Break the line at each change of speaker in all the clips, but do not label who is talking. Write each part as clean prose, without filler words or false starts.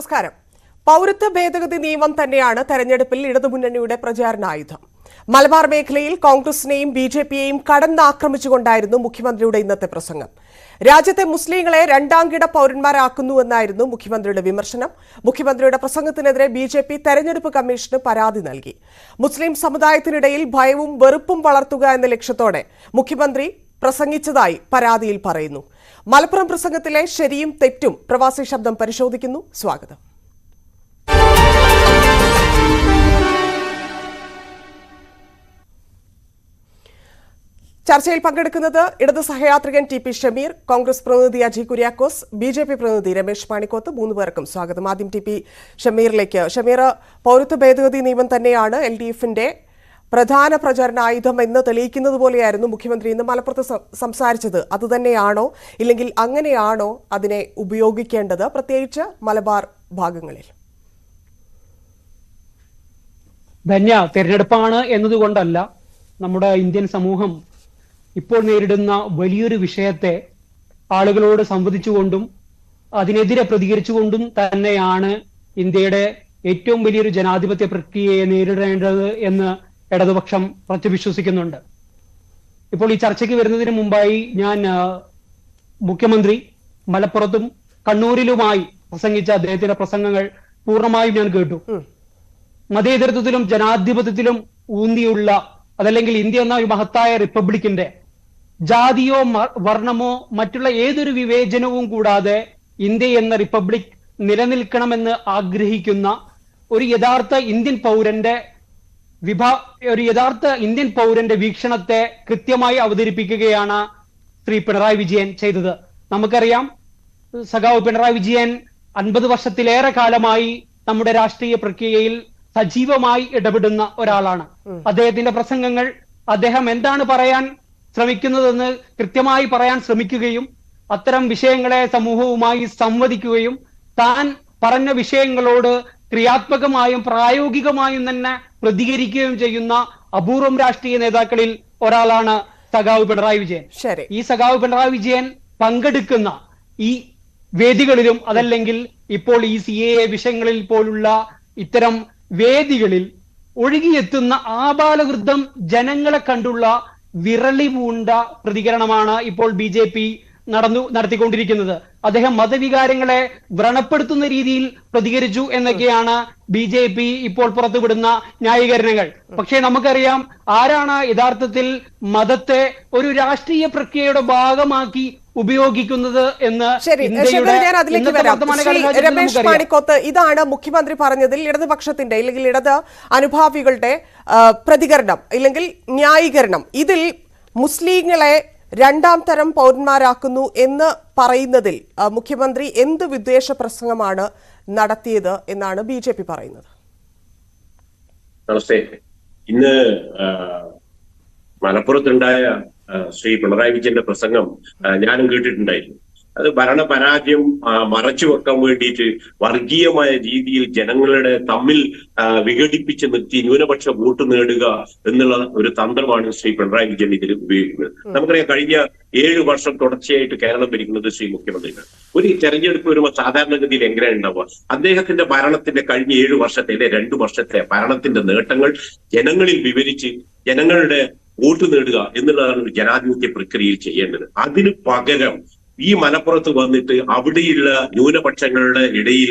നമസ്കാരം. പൗരത്വ ഭേദഗതി നിയമം തന്നെയാണ് തെരഞ്ഞെടുപ്പിൽ ഇടതുമുന്നണിയുടെ പ്രചാരണായുധം. മലബാർ മേഖലയിൽ കോൺഗ്രസിനെയും ബിജെപിയെയും കടന്നാക്രമിച്ചുകൊണ്ടായിരുന്നു മുഖ്യമന്ത്രിയുടെ ഇന്നത്തെ പ്രസംഗം. രാജ്യത്തെ മുസ്ലിങ്ങളെ രണ്ടാംകിട പൗരന്മാരാക്കുന്നുവെന്നായിരുന്നു മുഖ്യമന്ത്രിയുടെ വിമർശനം. മുഖ്യമന്ത്രിയുടെ പ്രസംഗത്തിനെതിരെ ബിജെപി തെരഞ്ഞെടുപ്പ് കമ്മീഷന് പരാതി നൽകി. മുസ്ലിം സമുദായത്തിനിടയിൽ ഭയവും വെറുപ്പും വളർത്തുക എന്ന ലക്ഷ്യത്തോടെ മുഖ്യമന്ത്രി പ്രസംഗിച്ചതായി പരാതിയിൽ പറയുന്നു. മലപ്പുറം പ്രസംഗത്തിലെ ശരിയും തെറ്റും പ്രവാസി ശബ്ദം പരിശോധിക്കുന്നു. സ്വാഗതം. ചർച്ചയിൽ പങ്കെടുക്കുന്നത് ഇടത് സഹയാത്രികൻ ടി പി ഷമീർ, കോൺഗ്രസ് പ്രതിനിധി അജി കുര്യാക്കോസ്, ബിജെപി പ്രതിനിധി രമേശ് മാണിക്കോത്ത്. 3 പേർക്കും സ്വാഗതം. ആദ്യം ടി പി ഷമീറിലേക്ക്. ഷമീർ, പൗരത്വ ഭേദഗതി നിയമം തന്നെയാണ് LDFന്റെ പ്രധാന പ്രചാരണായുധം എന്ന് തെളിയിക്കുന്നത് പോലെയായിരുന്നു മുഖ്യമന്ത്രി ഇന്ന് മലപ്പുറത്ത് സംസാരിച്ചത്. അതുതന്നെയാണോ, ഇല്ലെങ്കിൽ അങ്ങനെയാണോ അതിനെ ഉപയോഗിക്കേണ്ടത്, പ്രത്യേകിച്ച് മലബാർ ഭാഗങ്ങളിൽ?
ധന്യ, തെരഞ്ഞെടുപ്പാണ് എന്നതുകൊണ്ടല്ല, നമ്മുടെ ഇന്ത്യൻ സമൂഹം ഇപ്പോൾ നേരിടുന്ന വലിയൊരു വിഷയത്തെ ആളുകളോട് സംവദിച്ചുകൊണ്ടും അതിനെതിരെ പ്രതികരിച്ചുകൊണ്ടും തന്നെയാണ് ഇന്ത്യയുടെ ഏറ്റവും വലിയൊരു ജനാധിപത്യ പ്രക്രിയയെ നേരിടേണ്ടത് എന്ന് ഇടതുപക്ഷം വിശ്വസിക്കുന്നുണ്ട്. ഇപ്പോൾ ഈ ചർച്ചയ്ക്ക് വരുന്നതിന് മുമ്പായി ഞാൻ മുഖ്യമന്ത്രി മലപ്പുറത്തും കണ്ണൂരിലുമായി പ്രസംഗിച്ച അദ്ദേഹത്തിന്റെ പ്രസംഗങ്ങൾ പൂർണ്ണമായും ഞാൻ കേട്ടു. മതേതരത്വത്തിലും ജനാധിപത്യത്തിലും ഊന്നിയുള്ള, അതല്ലെങ്കിൽ ഇന്ത്യ എന്ന ഒരു മഹത്തായ റിപ്പബ്ലിക്കിന്റെ ജാതിയോ വർണ്ണമോ മറ്റുള്ള ഏതൊരു വിവേചനവും കൂടാതെ ഇന്ത്യ എന്ന റിപ്പബ്ലിക് നിലനിൽക്കണമെന്ന് ആഗ്രഹിക്കുന്ന ഒരു യഥാർത്ഥ ഇന്ത്യൻ പൗരന്റെ വീക്ഷണത്തെ കൃത്യമായി അവതരിപ്പിക്കുകയാണ് ശ്രീ പിണറായി വിജയൻ ചെയ്തത്. നമുക്കറിയാം, സഖാവ് പിണറായി വിജയൻ 50 വർഷത്തിലേറെ കാലമായി നമ്മുടെ രാഷ്ട്രീയ പ്രക്രിയയിൽ സജീവമായി ഇടപെടുന്ന ഒരാളാണ്. അദ്ദേഹത്തിന്റെ പ്രസംഗങ്ങൾ അദ്ദേഹം എന്താണ് പറയാൻ ശ്രമിക്കുന്നതെന്ന് കൃത്യമായി പറയാൻ ശ്രമിക്കുകയും അത്തരം വിഷയങ്ങളെ സമൂഹവുമായി സംവദിക്കുകയും താൻ പറഞ്ഞ വിഷയങ്ങളോട് ക്രിയാത്മകമായും പ്രായോഗികമായും തന്നെ പ്രതികരിക്കുകയും ചെയ്യുന്ന അപൂർവം രാഷ്ട്രീയ നേതാക്കളിൽ ഒരാളാണ് സഖാവ് പിണറായി വിജയൻ. ഈ സഖാവ് പിണറായി വിജയൻ പങ്കെടുക്കുന്ന ഈ വേദികളിലും, അതല്ലെങ്കിൽ ഇപ്പോൾ ഈ CAA വിഷയങ്ങളിൽ പോലുള്ള ഇത്തരം വേദികളിൽ ഒഴുകിയെത്തുന്ന ആബാലവൃദ്ധം ജനങ്ങളെ കണ്ടുള്ള വിരളി പൂണ്ട പ്രതികരണമാണ് ഇപ്പോൾ BJP നടത്തിക്കൊണ്ടിരിക്കുന്നത്. അദ്ദേഹം മതവികാരങ്ങളെ വ്രണപ്പെടുത്തുന്ന രീതിയിൽ പ്രതികരിച്ചു എന്നൊക്കെയാണ് BJP ഇപ്പോൾ പുറത്തുവിടുന്ന ന്യായീകരണങ്ങൾ. പക്ഷേ നമുക്കറിയാം, ആരാണ് യഥാർത്ഥത്തിൽ മതത്തെ ഒരു രാഷ്ട്രീയ പ്രക്രിയയുടെ ഭാഗമാക്കി ഉപയോഗിക്കുന്നത് എന്ന്.
രമേശ് മാണിക്കോത്ത്, ഇതാണ് മുഖ്യമന്ത്രി പറഞ്ഞതിൽ ഇടതുപക്ഷത്തിന്റെ അല്ലെങ്കിൽ ഇടത് അനുഭാവികളുടെ പ്രതികരണം അല്ലെങ്കിൽ ന്യായീകരണം. ഇതിൽ മുസ്ലിങ്ങളെ രണ്ടാം തരം പൗരന്മാരാക്കുന്നു എന്ന് പറയുന്നതിൽ മുഖ്യമന്ത്രി എന്ത് വിദ്വേഷ പ്രസംഗമാണ് നടത്തിയത് എന്നാണ് BJP പറയുന്നത്?
നമസ്തേ. ഇന്ന് മലപ്പുറത്തുണ്ടായ ശ്രീ പിണറായി വിജയന്റെ പ്രസംഗം ഞാനും കേട്ടിട്ടുണ്ടായിരുന്നു. അത് ഭരണപരാജയം മറച്ചു വെക്കാൻ വേണ്ടിയിട്ട് വർഗീയമായ രീതിയിൽ ജനങ്ങളുടെ തമ്മിൽ വിഘടിപ്പിച്ച് നിർത്തി ന്യൂനപക്ഷ വോട്ട് നേടുക എന്നുള്ള ഒരു തന്ത്രമാണ് ശ്രീ പിണറായി വിജയൻ ഇതിൽ ഉപയോഗിക്കുന്നത്. നമുക്കറിയാം, കഴിഞ്ഞ 7 വർഷം തുടർച്ചയായിട്ട് കേരളം ഭരിക്കുന്നത് ശ്രീ മുഖ്യമന്ത്രിയാണ്. ഒരു തെരഞ്ഞെടുപ്പ് വരുമ്പോൾ സാധാരണഗതിയിൽ എങ്ങനെയാണ് ഉണ്ടാവുക? അദ്ദേഹത്തിന്റെ ഭരണത്തിന്റെ കഴിഞ്ഞ 7 വർഷത്തെ 2 വർഷത്തെ ഭരണത്തിന്റെ നേട്ടങ്ങൾ ജനങ്ങളിൽ വിവരിച്ച് ജനങ്ങളുടെ വോട്ട് നേടുക എന്നുള്ളതാണ് ഒരു ജനാധിപത്യ പ്രക്രിയയിൽ ചെയ്യേണ്ടത്. അതിന് പകരം ഈ മലപ്പുറത്ത് വന്നിട്ട് അവിടെയുള്ള ന്യൂനപക്ഷങ്ങളുടെ ഇടയിൽ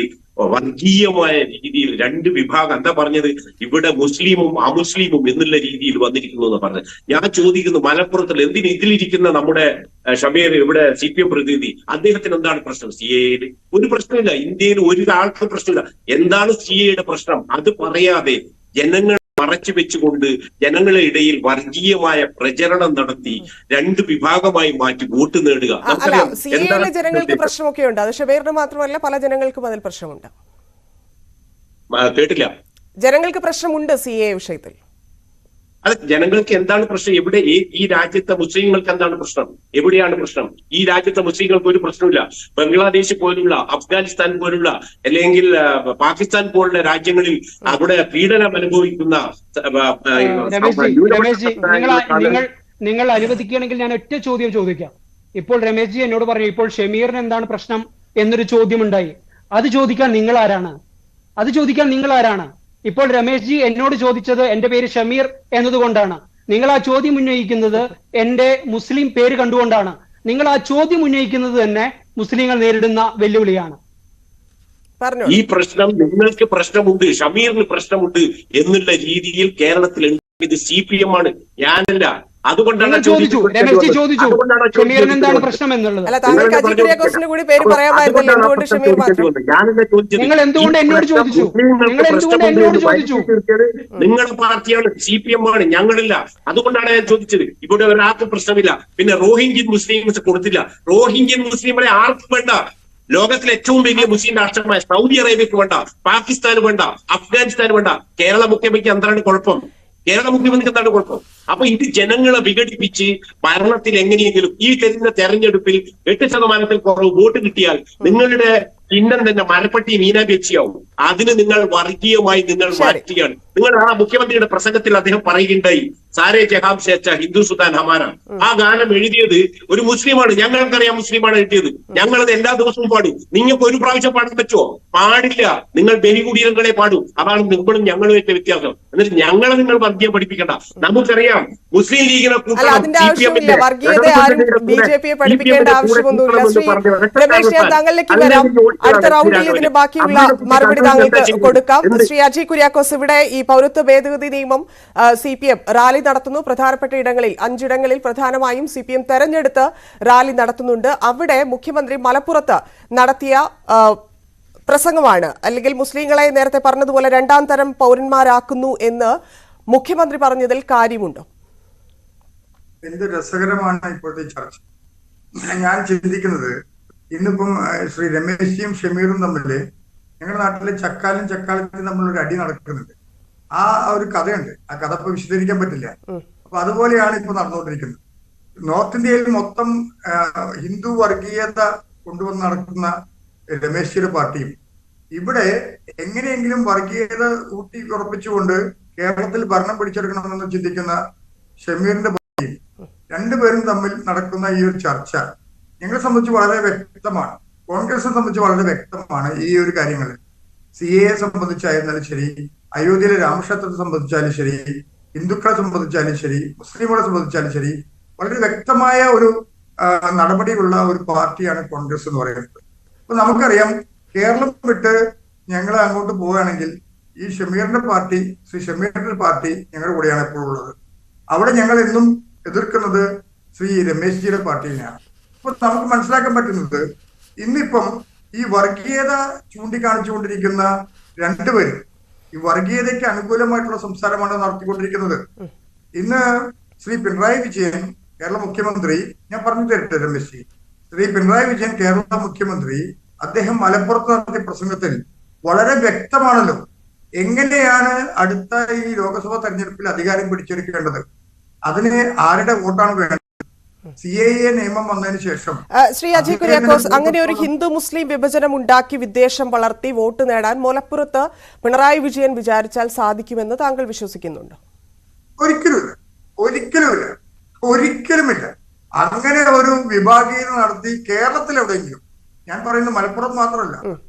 വർഗീയമായ രീതിയിൽ 2 വിഭാഗം, എന്താ പറഞ്ഞത്, ഇവിടെ മുസ്ലിമും അമുസ്ലിമും എന്നുള്ള രീതിയിൽ വന്നിരിക്കുന്നു എന്ന് പറഞ്ഞത്. ഞാൻ ചോദിക്കുന്നു, മലപ്പുറത്തിൽ എന്തിന് ഇതിലിരിക്കുന്ന നമ്മുടെ ഷമീർ, ഇവിടെ CPM പ്രതിനിധി, അദ്ദേഹത്തിന് എന്താണ് പ്രശ്നം? CAA ഒരു പ്രശ്നമില്ല, ഇന്ത്യയിൽ ഒരാൾക്ക് പ്രശ്നമില്ല. എന്താണ് CAA പ്രശ്നം? അത് പറയാതെ ജനങ്ങൾ മറച്ചു വെച്ചുകൊണ്ട് ജനങ്ങളുടെ ഇടയിൽ വർഗീയമായ പ്രചരണം നടത്തി 2 വിഭാഗമായി മാറ്റി വോട്ട് നേടുക.
ജനങ്ങൾക്ക് പ്രശ്നമൊക്കെ ഉണ്ട്. അത് ഷബീറിന് മാത്രമല്ല, പല ജനങ്ങൾക്കും അതിൽ പ്രശ്നമുണ്ട്.
കേട്ടില്ല.
ജനങ്ങൾക്ക് പ്രശ്നമുണ്ട് CAA വിഷയത്തിൽ.
അത് ജനങ്ങൾക്ക് എന്താണ് പ്രശ്നം? എവിടെ? ഈ രാജ്യത്തെ മുസ്ലിങ്ങൾക്ക് എന്താണ് പ്രശ്നം? എവിടെയാണ് പ്രശ്നം? ഈ രാജ്യത്തെ മുസ്ലിങ്ങൾക്ക് ഒരു പ്രശ്നമില്ല. ബംഗ്ലാദേശ് പോലുള്ള, അഫ്ഗാനിസ്ഥാൻ പോലുള്ള, അല്ലെങ്കിൽ പാകിസ്ഥാൻ പോലുള്ള രാജ്യങ്ങളിൽ അവിടെ പീഡനം അനുഭവിക്കുന്ന
നിങ്ങൾ അനുവദിക്കുകയാണെങ്കിൽ ഞാൻ ഒറ്റ ചോദ്യം ചോദിക്കാം. ഇപ്പോൾ രമേശ് ജി എന്നോട് പറഞ്ഞു, ഇപ്പോൾ ഷമീറിന് എന്താണ് പ്രശ്നം എന്നൊരു ചോദ്യമുണ്ടായി. അത് ചോദിക്കാൻ നിങ്ങൾ ആരാണ്? ഇപ്പോൾ രമേശ് ജി എന്നോട് ചോദിച്ചത് എന്റെ പേര് ഷമീർ എന്നതുകൊണ്ടാണ്. നിങ്ങൾ ആ ചോദ്യം ഉന്നയിക്കുന്നത് എന്റെ മുസ്ലിം പേര് കണ്ടുകൊണ്ടാണ്. നിങ്ങൾ ആ ചോദ്യം ഉന്നയിക്കുന്നത് തന്നെ മുസ്ലിങ്ങൾ നേരിടുന്ന വെല്ലുവിളിയാണ്.
ഈ പ്രശ്നം നിങ്ങൾക്ക് പ്രശ്നമുണ്ട്, ഷമീറിന് പ്രശ്നമുണ്ട് എന്നുള്ള രീതിയിൽ കേരളത്തിൽ ഇത് CPM ആണ്, ഞാനല്ല. അതുകൊണ്ടാണ്
ചോദിച്ചു രമേശ് ജി ചോദിച്ചു ഷമീറിന് എന്താണ് പ്രശ്നം എന്നുള്ളത്. നിങ്ങൾ എന്തുകൊണ്ട് എന്നോട് ചോദിച്ചു?
നിങ്ങളുടെ പാർട്ടിയാണ്, CPM ആണ്, ഞങ്ങളില്ല. അതുകൊണ്ടാണ് ഞാൻ ചോദിച്ചത്. ഇവിടെ ഒരാൾക്കും പ്രശ്നമില്ല. പിന്നെ റോഹിംഗ്യൻ മുസ്ലിംസ് കൊടുത്തില്ല. റോഹിംഗ്യൻ മുസ്ലിങ്ങളെ ആർക്കും വേണ്ട. ലോകത്തിലെ ഏറ്റവും വലിയ മുസ്ലിം രാഷ്ട്രമായ സൗദി അറേബ്യക്ക് വേണ്ട, പാകിസ്ഥാന് വേണ്ട, അഫ്ഗാനിസ്ഥാന് വേണ്ട. കേരള മുഖ്യമന്ത്രിക്ക് എന്താണ് കുഴപ്പം? അപ്പൊ ഇത് ജനങ്ങളെ വിഘടിപ്പിച്ച് ഭരണത്തിൽ എങ്ങനെയെങ്കിലും ഈ കഴിഞ്ഞ തെരഞ്ഞെടുപ്പിൽ 8% കുറവ് വോട്ട് കിട്ടിയാൽ നിങ്ങളുടെ ചിഹ്നം തന്നെ മരപ്പട്ടി മീനാബേച്ചിയാവും. അതിന് നിങ്ങൾ വർഗീയമായി നിങ്ങൾ മാറ്റുകയാണ്. നിങ്ങൾ ആ മുഖ്യമന്ത്രിയുടെ പ്രസംഗത്തിൽ അദ്ദേഹം പറയുകയുണ്ടായി, സാരേ ജഹാം ശേച്ച ഹിന്ദു സുൽത്താൻ ഹമാര. ആ ഗാനം എഴുതിയത് ഒരു മുസ്ലിമാണ്. ഞങ്ങൾക്കറിയാം മുസ്ലിമാണ് എഴുതിയത്. ഞങ്ങളത് എല്ലാ ദിവസവും പാടും. നിങ്ങൾക്ക് ഒരു പ്രാവശ്യം പാടാൻ പറ്റുമോ? പാടില്ല. നിങ്ങൾ ബലികുടീരങ്ങളെ പാടും. അതാണ് നിങ്ങളും ഞങ്ങളും ഏറ്റവും വ്യത്യാസം. എന്നിട്ട് ഞങ്ങളെ നിങ്ങൾ വർഗീയം പഠിപ്പിക്കണ്ട. നമുക്കറിയാം മുസ്ലിം ലീഗിനെ
അടുത്ത റൗണ്ടിൽ ഇതിന് ബാക്കിയുള്ള മറുപടി താങ്കൾക്ക് കൊടുക്കാം. ശ്രീ അജി കുര്യാക്കോസ്, ഇവിടെ ഈ പൗരത്വ ഭേദഗതി നിയമം CPM റാലി നടത്തുന്നു. പ്രധാനപ്പെട്ട ഇടങ്ങളിൽ 5 ഇടങ്ങളിൽ പ്രധാനമായും CPM തെരഞ്ഞെടുത്ത് റാലി നടത്തുന്നുണ്ട്. അവിടെ മുഖ്യമന്ത്രി മലപ്പുറത്ത് നടത്തിയ പ്രസംഗമാണ്, അല്ലെങ്കിൽ മുസ്ലിങ്ങളെ നേരത്തെ പറഞ്ഞതുപോലെ 2ാം തരം പൗരന്മാരാക്കുന്നു എന്ന് മുഖ്യമന്ത്രി പറഞ്ഞതിൽ കാര്യമുണ്ടോ?
എന്ത് രസകരമാണ് ഇപ്പോഴത്തെ ചർച്ച. ഞാൻ ചിന്തിക്കുന്നത്, ഇന്നിപ്പം ശ്രീ രമേശിയും ഷമീറും തമ്മിൽ ഞങ്ങളുടെ നാട്ടിലെ ചക്കാലത്തും തമ്മിലൊരു അടി നടക്കുന്നുണ്ട്. ആ ഒരു കഥയുണ്ട്. ആ കഥ ഇപ്പൊ വിശദീകരിക്കാൻ പറ്റില്ല. അപ്പൊ അതുപോലെയാണ് ഇപ്പൊ നടന്നുകൊണ്ടിരിക്കുന്നത്. നോർത്ത് ഇന്ത്യയിൽ മൊത്തം ഹിന്ദു വർഗീയത കൊണ്ടുവന്ന് നടക്കുന്ന രമേശിയുടെ പാർട്ടിയും ഇവിടെ എങ്ങനെയെങ്കിലും വർഗീയത ഊട്ടി ഉറപ്പിച്ചുകൊണ്ട് കേരളത്തിൽ ഭരണം പിടിച്ചെടുക്കണമെന്ന് ചിന്തിക്കുന്ന ഷമീറിന്റെ പാർട്ടിയും രണ്ടുപേരും തമ്മിൽ നടക്കുന്ന ഈ ഒരു ചർച്ച ഞങ്ങളെ സംബന്ധിച്ച് വളരെ വ്യക്തമാണ്. കോൺഗ്രസിനെ സംബന്ധിച്ച് വളരെ വ്യക്തമാണ്. ഈ ഒരു കാര്യങ്ങളിൽ CAA സംബന്ധിച്ചായിരുന്നാലും ശരി, അയോധ്യയിലെ രാമക്ഷേത്രത്തെ സംബന്ധിച്ചാലും ശരി, ഹിന്ദുക്കളെ സംബന്ധിച്ചാലും ശരി, മുസ്ലിമുകളെ സംബന്ധിച്ചാലും ശരി, വളരെ വ്യക്തമായ ഒരു നടപടിയുള്ള ഒരു പാർട്ടിയാണ് കോൺഗ്രസ് എന്ന് പറയുന്നത്. അപ്പൊ നമുക്കറിയാം, കേരളം വിട്ട് ഞങ്ങൾ അങ്ങോട്ട് പോവുകയാണെങ്കിൽ ഈ ഷമീറിന്റെ പാർട്ടി, ശ്രീ ഷമീറിന്റെ പാർട്ടി ഞങ്ങളുടെ കൂടെയാണ് എപ്പോഴും ഉള്ളത്. അവിടെ ഞങ്ങൾ എന്നും എതിർക്കുന്നത് ശ്രീ രമേശ് ജിയുടെ പാർട്ടിയെയാണ്. അപ്പൊ നമുക്ക് മനസ്സിലാക്കാൻ പറ്റുന്നത്, ഇന്നിപ്പം ഈ വർഗീയത ചൂണ്ടിക്കാണിച്ചുകൊണ്ടിരിക്കുന്ന രണ്ടുപേരും ഈ വർഗീയതയ്ക്ക് അനുകൂലമായിട്ടുള്ള സംസാരമാണ് നടത്തിക്കൊണ്ടിരിക്കുന്നത്. ഇന്ന് ശ്രീ പിണറായി വിജയൻ കേരള മുഖ്യമന്ത്രി, ഞാൻ പറഞ്ഞു തരട്ടെ രമേശ് ജി, ശ്രീ പിണറായി വിജയൻ കേരള മുഖ്യമന്ത്രി അദ്ദേഹം മലപ്പുറത്ത് നടത്തിയ പ്രസംഗത്തിൽ വളരെ വ്യക്തമാണല്ലോ എങ്ങനെയാണ് അടുത്ത ഈ ലോക്സഭാ തെരഞ്ഞെടുപ്പിൽ അധികാരം പിടിച്ചെടുക്കേണ്ടത്, അതിന് ആരുടെ വോട്ടാണ് വേണ്ടത്. CAA നിയമം വന്നതിന് ശേഷം
ശ്രീ അജയ് കുര്യാക്കോസ്, അങ്ങനെ ഒരു ഹിന്ദു മുസ്ലിം വിഭജനം ഉണ്ടാക്കി വിദ്വേഷം വളർത്തി വോട്ട് നേടാൻ മലപ്പുറത്ത് പിണറായി വിജയൻ വിചാരിച്ചാൽ സാധിക്കുമെന്ന് താങ്കൾ വിശ്വസിക്കുന്നുണ്ടോ?
ഒരിക്കലുമില്ല. അങ്ങനെ ഒരു വിഭാഗീയത നടത്തി കേരളത്തിൽ എവിടെയെങ്കിലും, ഞാൻ പറയുന്നത് മലപ്പുറം മാത്രമല്ല,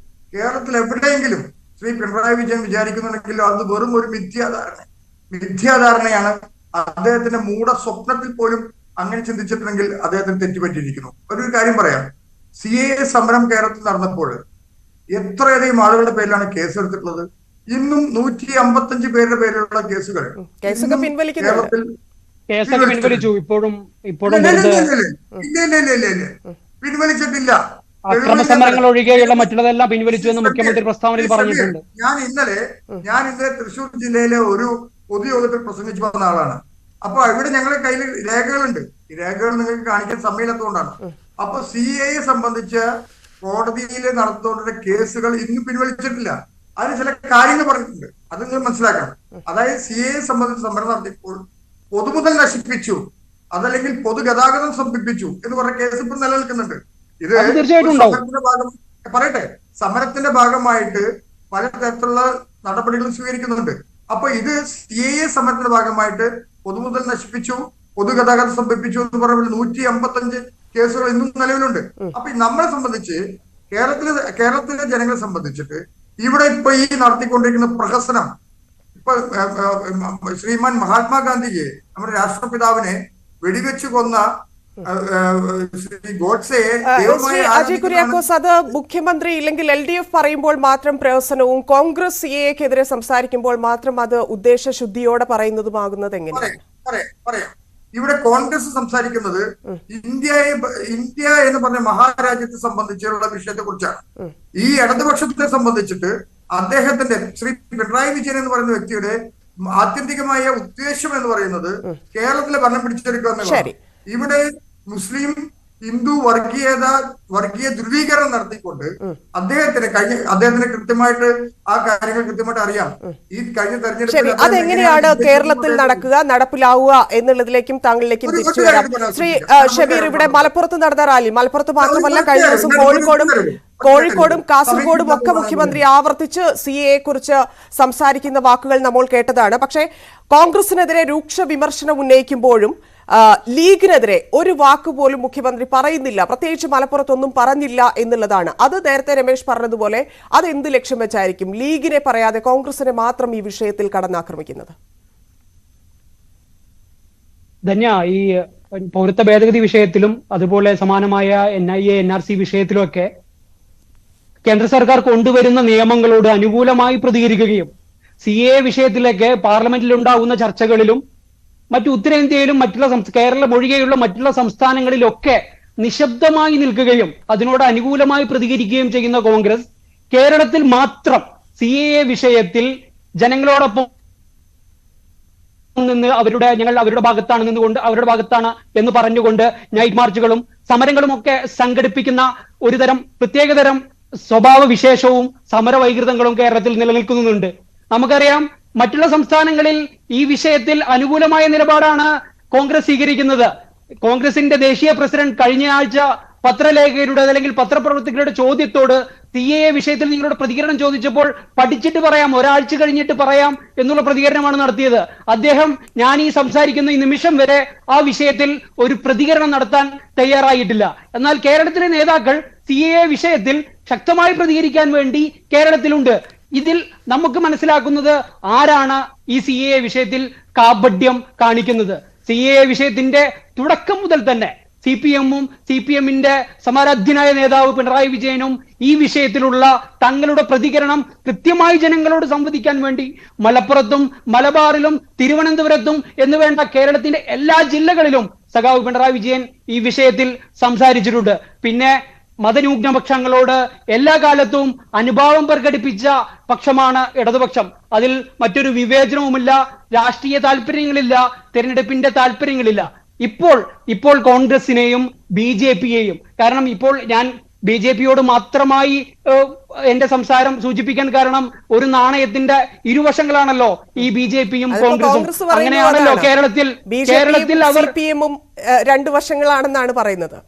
കേരളത്തിൽ എവിടെയെങ്കിലും ശ്രീ പിണറായി വിജയൻ വിചാരിക്കുന്നുണ്ടെങ്കിൽ അത് വെറും ഒരു മിഥ്യാധാരണയാണ്. അദ്ദേഹത്തിന്റെ സ്വപ്നത്തിൽ പോലും അങ്ങനെ ചിന്തിച്ചിട്ടുണ്ടെങ്കിൽ അദ്ദേഹത്തിന് തെറ്റുപറ്റിയിരിക്കുന്നു. ഒരു കാര്യം പറയാം, CAA സമരം കേരളത്തിൽ നടന്നപ്പോൾ എത്രയധികം ആളുകളുടെ പേരിലാണ് കേസ് എടുത്തിട്ടുള്ളത്. ഇന്നും 155 പേരുടെ പേരിലുള്ള കേസുകൾ കേരളത്തിൽ പിൻവലിച്ചിട്ടില്ല.
അക്രമസമരങ്ങൾ ഒഴികെയുള്ള മറ്റുള്ളതെല്ലാം പിൻവലിച്ചു എന്ന് മുഖ്യമന്ത്രി പ്രസ്താവനയിൽ പറഞ്ഞിട്ടുണ്ട്.
ഞാൻ ഇന്നലെ തൃശ്ശൂർ ജില്ലയിലെ ഒരു പൊതുയോഗത്തിൽ പ്രസംഗിച്ചു വന്ന ആളാണ്. അപ്പൊ ഇവിടെ ഞങ്ങളുടെ കയ്യിൽ രേഖകളുണ്ട്. ഈ രേഖകൾ നിങ്ങൾക്ക് കാണിക്കാൻ സമയമില്ലാത്തതുകൊണ്ടാണ്. അപ്പൊ CAA സംബന്ധിച്ച് കോടതിയിൽ നടത്തുകൊണ്ടിരുന്ന കേസുകൾ ഇന്നും പിൻവലിച്ചിട്ടില്ല. അതിന് ചില കാര്യങ്ങൾ പറഞ്ഞിട്ടുണ്ട്, അത് നിങ്ങൾ മനസ്സിലാക്കണം. അതായത് CAA സംബന്ധിച്ച് സമരം നടത്തിയപ്പോൾ പൊതുമുതൽ നശിപ്പിച്ചു, അതല്ലെങ്കിൽ പൊതുഗതാഗതം സ്തംഭിപ്പിച്ചു എന്ന് പറഞ്ഞ കേസ് ഇപ്പം നിലനിൽക്കുന്നുണ്ട്. ഇത് സമരത്തിന്റെ ഭാഗമായിട്ട് പലതരത്തിലുള്ള നടപടികൾ സ്വീകരിക്കുന്നുണ്ട്. അപ്പൊ ഇത് CAA സമരത്തിന്റെ ഭാഗമായിട്ട് പൊതുമുതൽ നശിപ്പിച്ചു, പൊതുഗതാഗതം സ്തംഭിപ്പിച്ചു എന്ന് പറഞ്ഞ 155 കേസുകൾ ഇന്നും നിലവിലുണ്ട്. അപ്പൊ നമ്മളെ സംബന്ധിച്ച് കേരളത്തിലെ ജനങ്ങളെ സംബന്ധിച്ചിട്ട് ഇവിടെ ഇപ്പൊ ഈ നടത്തിക്കൊണ്ടിരിക്കുന്ന പ്രഹസനം, ഇപ്പൊ ശ്രീമാൻ മഹാത്മാഗാന്ധിയെ, നമ്മുടെ രാഷ്ട്രപിതാവിനെ വെടിവെച്ച് കൊന്ന ശ്രീ ഗോഡ്സെയെ
ശ്രീ അജയ് കുര്യാക്കോസ്, അത് മുഖ്യമന്ത്രി ഇല്ലെങ്കിൽ LDF പറയുമ്പോൾ മാത്രം പ്രഹസനവും കോൺഗ്രസ് CAA-ക്കെതിരെ സംസാരിക്കുമ്പോൾ മാത്രം അത് ഉദ്ദേശശുദ്ധിയോടെ പറയുന്നതുമാകുന്നത് എങ്ങനെയാണ്?
പറയാം. ഇവിടെ കോൺഗ്രസ് സംസാരിക്കുന്നത് ഇന്ത്യ എന്ന് പറഞ്ഞ മഹാരാജ്യത്തെ സംബന്ധിച്ചുള്ള വിഷയത്തെ കുറിച്ചാണ്. ഈ ഇടതുപക്ഷത്തെ സംബന്ധിച്ചിട്ട് അദ്ദേഹത്തിന്റെ ശ്രീ പിണറായി വിജയൻ എന്ന് പറയുന്ന വ്യക്തിയുടെ ആത്യന്തികമായ ഉദ്ദേശം എന്ന് പറയുന്നത് കേരളത്തിലെ ഭരണം പിടിച്ചെടുക്കുക എന്നുള്ളതാണ്. ഇവിടെ മുസ്ലിം ഹിന്ദു വർഗീയ ധ്രുവീകരണം നടത്തിക്കൊണ്ട് അദ്ദേഹത്തിന് കൃത്യമായിട്ട് ആ കാര്യങ്ങൾ കൃത്യമായിട്ട് അറിയാം. ഈ കഴിഞ്ഞ തെരഞ്ഞെടുപ്പ്
അതെങ്ങനെയാണ് കേരളത്തിൽ നടക്കുക, നടപ്പിലാവുക എന്നുള്ളതിലേക്കും താങ്കളിലേക്കും തിരിച്ചു വരാം. ശ്രീ ഷബീർ, ഇവിടെ മലപ്പുറത്ത് നടന്ന റാലി, മലപ്പുറത്ത് മാത്രമല്ല കഴിഞ്ഞ ദിവസം കോഴിക്കോടും കാസർഗോഡും ഒക്കെ മുഖ്യമന്ത്രി ആവർത്തിച്ച് CAA കുറിച്ച് സംസാരിക്കുന്ന വാക്കുകൾ നമ്മൾ കേട്ടതാണ്. പക്ഷേ കോൺഗ്രസിനെതിരെ രൂക്ഷ വിമർശനം ഉന്നയിക്കുമ്പോഴും ലീഗിനെതിരെ ഒരു വാക്കുപോലും മുഖ്യമന്ത്രി പറയുന്നില്ല, പ്രത്യേകിച്ച് മലപ്പുറത്തൊന്നും പറഞ്ഞില്ല എന്നുള്ളതാണ്. അത് നേരത്തെ രമേശ് പറഞ്ഞതുപോലെ അത് എന്ത് ലക്ഷ്യം വെച്ചായിരിക്കും ലീഗിനെ പറയാതെ കോൺഗ്രസിനെ മാത്രം ഈ വിഷയത്തിൽ കടന്നാക്രമിക്കുന്നത്?
ധന്യ, ഈ പൗരത്വ ഭേദഗതി വിഷയത്തിലും അതുപോലെ സമാനമായ NIA NRC വിഷയത്തിലുമൊക്കെ കേന്ദ്ര സർക്കാർ കൊണ്ടുവരുന്ന നിയമങ്ങളോട് അനുകൂലമായി പ്രതികരിക്കുകയും CAA വിഷയത്തിലേക്ക് പാർലമെന്റിൽ ഉണ്ടാകുന്ന ചർച്ചകളിലും മറ്റു ഉത്തരേന്ത്യയിലും മറ്റുള്ള കേരളം ഒഴികെയുള്ള മറ്റുള്ള സംസ്ഥാനങ്ങളിലൊക്കെ നിശബ്ദമായി നിൽക്കുകയും അതിനോട് അനുകൂലമായി പ്രതികരിക്കുകയും ചെയ്യുന്ന കോൺഗ്രസ് കേരളത്തിൽ മാത്രം CAA വിഷയത്തിൽ ജനങ്ങളോടൊപ്പം നിന്ന് ഞങ്ങൾ അവരുടെ ഭാഗത്താണ് നിന്നുകൊണ്ട് അവരുടെ ഭാഗത്താണ് എന്ന് പറഞ്ഞുകൊണ്ട് നൈറ്റ് മാർച്ചുകളും സമരങ്ങളും ഒക്കെ സംഘടിപ്പിക്കുന്ന ഒരുതരം പ്രത്യേകതരം സ്വഭാവ വിശേഷവും സമരവൈകൃതങ്ങളും കേരളത്തിൽ നിലനിൽക്കുന്നുണ്ട്. നമുക്കറിയാം, മറ്റുള്ള സംസ്ഥാനങ്ങളിൽ ഈ വിഷയത്തിൽ അനുകൂലമായ നിലപാടാണ് കോൺഗ്രസ് സ്വീകരിക്കുന്നത്. കോൺഗ്രസിന്റെ ദേശീയ പ്രസിഡന്റ് കഴിഞ്ഞ ആഴ്ച പത്രലേഖകരുടെ അല്ലെങ്കിൽ പത്രപ്രവർത്തകരുടെ ചോദ്യത്തോട് CAA വിഷയത്തിൽ നിങ്ങളുടെ പ്രതികരണം ചോദിച്ചപ്പോൾ പഠിച്ചിട്ട് പറയാം, ഒരാഴ്ച കഴിഞ്ഞിട്ട് പറയാം എന്നുള്ള പ്രതികരണമാണ് നടത്തിയത്. അദ്ദേഹം ഞാൻ ഈ സംസാരിക്കുന്ന ഈ നിമിഷം വരെ ആ വിഷയത്തിൽ ഒരു പ്രതികരണം നടത്താൻ തയ്യാറായിട്ടില്ല. എന്നാൽ കേരളത്തിലെ നേതാക്കൾ CAA വിഷയത്തിൽ ശക്തമായി പ്രതികരിക്കാൻ വേണ്ടി കേരളത്തിലുണ്ട്. ഇതിൽ നമുക്ക് മനസ്സിലാക്കുന്നത് ആരാണ് ഈ CAA വിഷയത്തിൽ കാപഢ്യം കാണിക്കുന്നത്. CAA വിഷയത്തിന്റെ തുടക്കം മുതൽ തന്നെ CPM-ഉം CPM-ന്റെ സമാരാധ്യനായ നേതാവ് പിണറായി വിജയനും ഈ വിഷയത്തിലുള്ള തങ്ങളുടെ പ്രതികരണം കൃത്യമായി ജനങ്ങളോട് സംവദിക്കാൻ വേണ്ടി മലപ്പുറത്തും മലബാറിലും തിരുവനന്തപുരത്തും എന്ന് വേണ്ട കേരളത്തിന്റെ എല്ലാ ജില്ലകളിലും സഖാവ് പിണറായി വിജയൻ ഈ വിഷയത്തിൽ സംസാരിച്ചിട്ടുണ്ട്. പിന്നെ മതന്യൂനപക്ഷങ്ങളോട് എല്ലാ കാലത്തും അനുഭാവം പ്രകടിപ്പിച്ച പക്ഷമാണ് ഇടതുപക്ഷം. അതിൽ മറ്റൊരു വിവേചനവുമില്ല, രാഷ്ട്രീയ താല്പര്യങ്ങളില്ല, തെരഞ്ഞെടുപ്പിന്റെ താല്പര്യങ്ങളില്ല. ഇപ്പോൾ കോൺഗ്രസിനെയും BJP-യെയും, കാരണം ഇപ്പോൾ ഞാൻ BJP-യോട് മാത്രമായി എന്റെ സംസാരം സൂചിപ്പിക്കാൻ കാരണം ഒരു നാണയത്തിന്റെ ഇരുവശങ്ങളാണല്ലോ ഈ BJP-യും കോൺഗ്രസും. അങ്ങനെയാണല്ലോ കേരളത്തിൽ അവർ
CPM-ഉം രണ്ടു വശങ്ങളാണെന്നാണ് പറയുന്നത്.